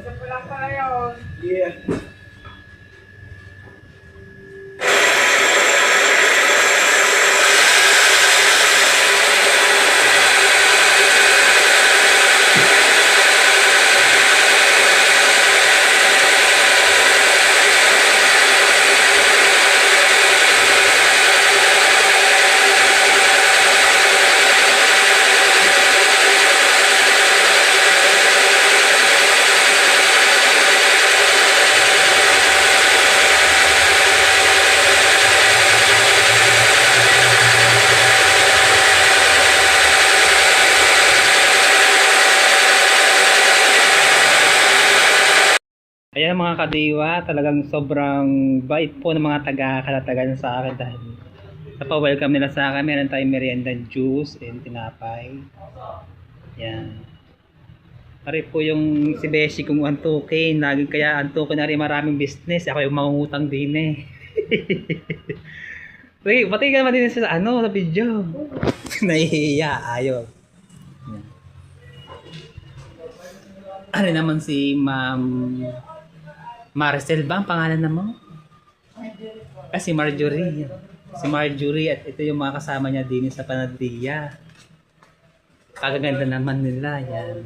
Isa pa lang pala yun. Yeah. Ayan mga kadiwa, talagang sobrang bait po ng mga taga-Kalatagan sa akin dahil napa-welcome nila sa akin. Meron tayong merienda, juice, and tinapay. Yan. Pare po yung si Beshi kung antukin, lagi kaya antukin na rin maraming business. Ako yung mangungutang din eh. Wait, pati ka naman din sa sa video. Nahihiya, ayaw. Yan. Ano naman si Ma'am Maricel ba ang pangalan na mo? Si Marjorie. Si Marjorie at ito yung mga kasama niya din sa Panaderia. Kagaganda naman nila. Yan.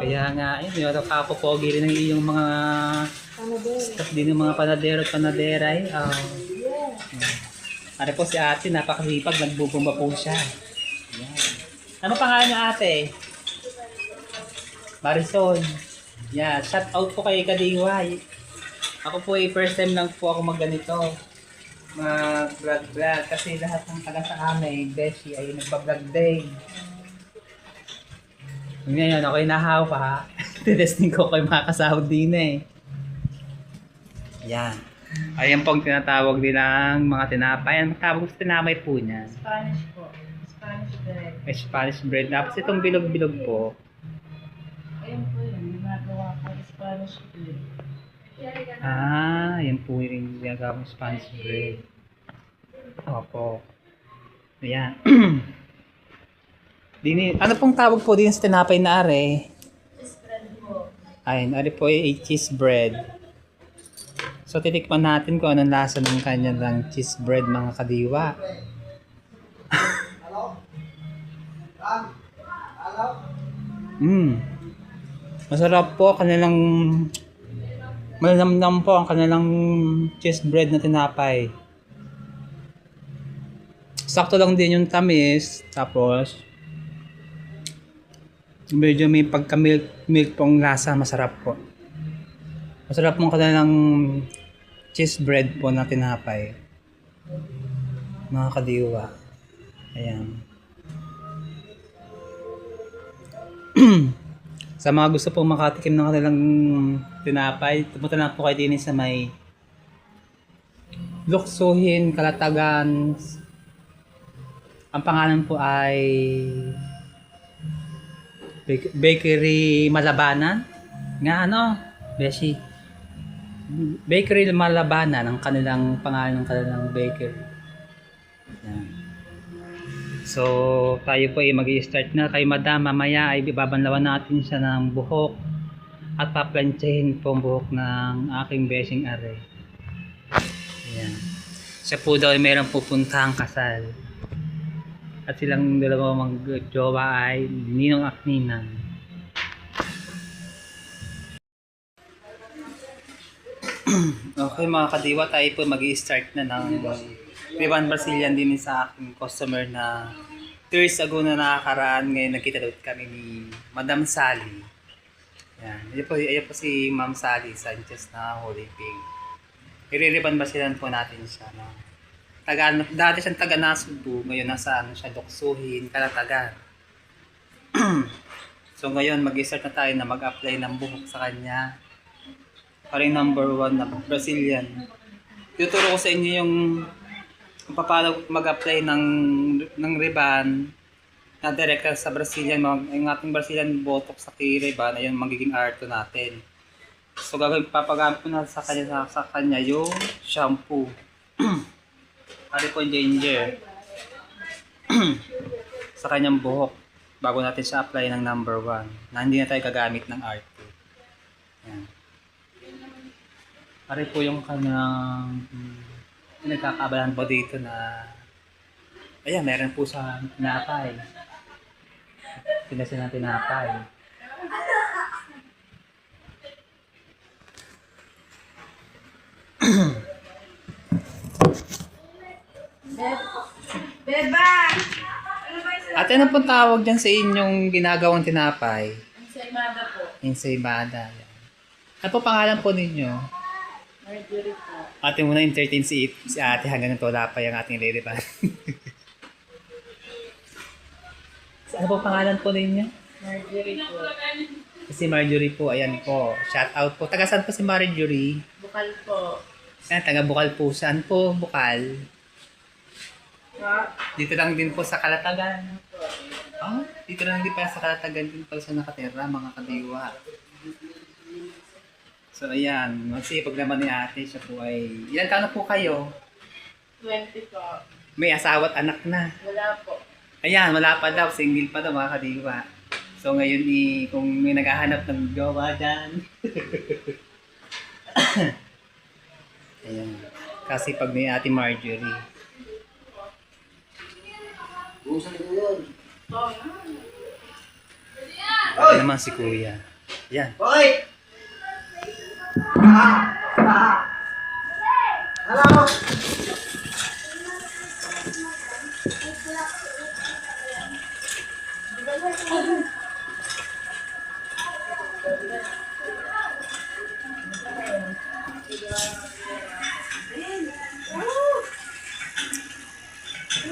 Kaya nga, yun yung kapopogi rin ng iyong mga staff din ng mga panadero at panadera. Ano po si ate, napakasipag, nagbubumba po siya. Yan. Ano pangalan niya ate? Marisol. Yeah, shout out po kay Kadiway. Ako po first time lang po ako magganito. Mag-vlog kasi lahat ng taga sa amin, Beshi ay nagpa-vlog din. Ngayon ako inahaw pa. Tinesting ko kay mga kasahod din eh. Yan. Ayan po ang tinatawag din ng mga tinapay. Ang tawag sa tinapay po niya? Spanish po. Spanish bread. May Spanish bread. Tapos itong bilog-bilog po. Ayun po yun. Ginagawa ko Spanish bread. Yan po yung ginagawang Spanish bread. Opo. Ayan. Ano pong tawag po din sa tinapay na are? Cheese bread po. Ayun, are po ay cheese bread. So titikman natin kung anong lasa ng kanyang cheese bread mga kadiwa. Masarap po kanilang malamnam po ang kanilang cheese bread na tinapay. Sakto lang din yung tamis, tapos medyo may pagka-milk pong lasa, masarap po. Masarap po ang kanilang cheese bread po na tinapay. Mga kadiwa. Ayan. Sa mga gusto pong makatikim ng kanilang tinapay, pumunta lang po kayo din sa may Luksuhin, Kalatagan. Ang pangalan po ay Bakery Malabanan. Nga Beshi? Bakery Malabanan ang kanilang pangalan ng kanilang bakery. Yan. So, tayo po ay mag-i-start na kay Madam. Mamaya ay babanlawan natin siya ng buhok at paplantsahin po ang buhok ng aking beshing are. Ayan. Siya po daw ay mayroong pupuntahang kasal. At silang dalawang mag-jowa ay ninong at ninang. Okay mga kadiwa, tayo po mag-i-start na ng Riban Brazilian din sa aking customer na 2 years ago na nakakaraan. Ngayon nagkita daw kami ni Madam Sally. Yan. Ayan po si Ma'am Sally Sanchez na Holy Pig. I-Riban Brazilian po natin siya. No? Dati siyang taga Nasugbu, ngayon nasa siya Luksuhin, Kalatagan. So ngayon mag-i-start na tayo na mag-apply ng buhok sa kanya. Paring number 1 na Brazilian. Tuturo ko sa inyo yung kung paano mag-apply ng ribbon na direct sa Brazilian. Yung ating Brazilian botox sa ribbon, ayun magiging R2 natin. So gagawin, papagamit ko na sa kanya yung shampoo. Ari po yung ginger sa kanyang buhok. bago natin siya apply ng number 1 na hindi na tayo gagamit ng R2. Yan. Pare po yung kanyang nagkakabalan po dito na ayan, meron po sa tinapay. Pinasin ng tinapay. Beba! Ano ba yung Ate, ano pong tawag dyan sa inyong ginagawang tinapay? ensaymada po? Ensaymada. Yan. Ano po pangalan po ninyo? Marjorie po. Ate muna entertain si ate hanggang ito wala pa yung ating lady pa. Ano po pangalan po ninyo? Marjorie po. Si Marjorie po, ayan po. Shout out po. Taga saan po si Marjorie? Bukal po. Ayan, taga Bukal po. Saan po Bukal? Ha? Dito lang din po sa Kalatagan. Oh, dito lang din pa sa Kalatagan din pala sa nakatira, mga kadiwa. So ayan, magsipag naman ni ate. Siya po ay, ilan taon na po kayo? 20 po. May asawa at anak na. Wala po. Ayan, wala pa daw. Single pa daw mga kadiwa. So ngayon kung may naghahanap ng jowa dyan. Ayan. Kasi pag may ate Marjorie. Ano naman si kuya. Yan. Hoy! Hello!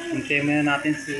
Hintayin muna natin si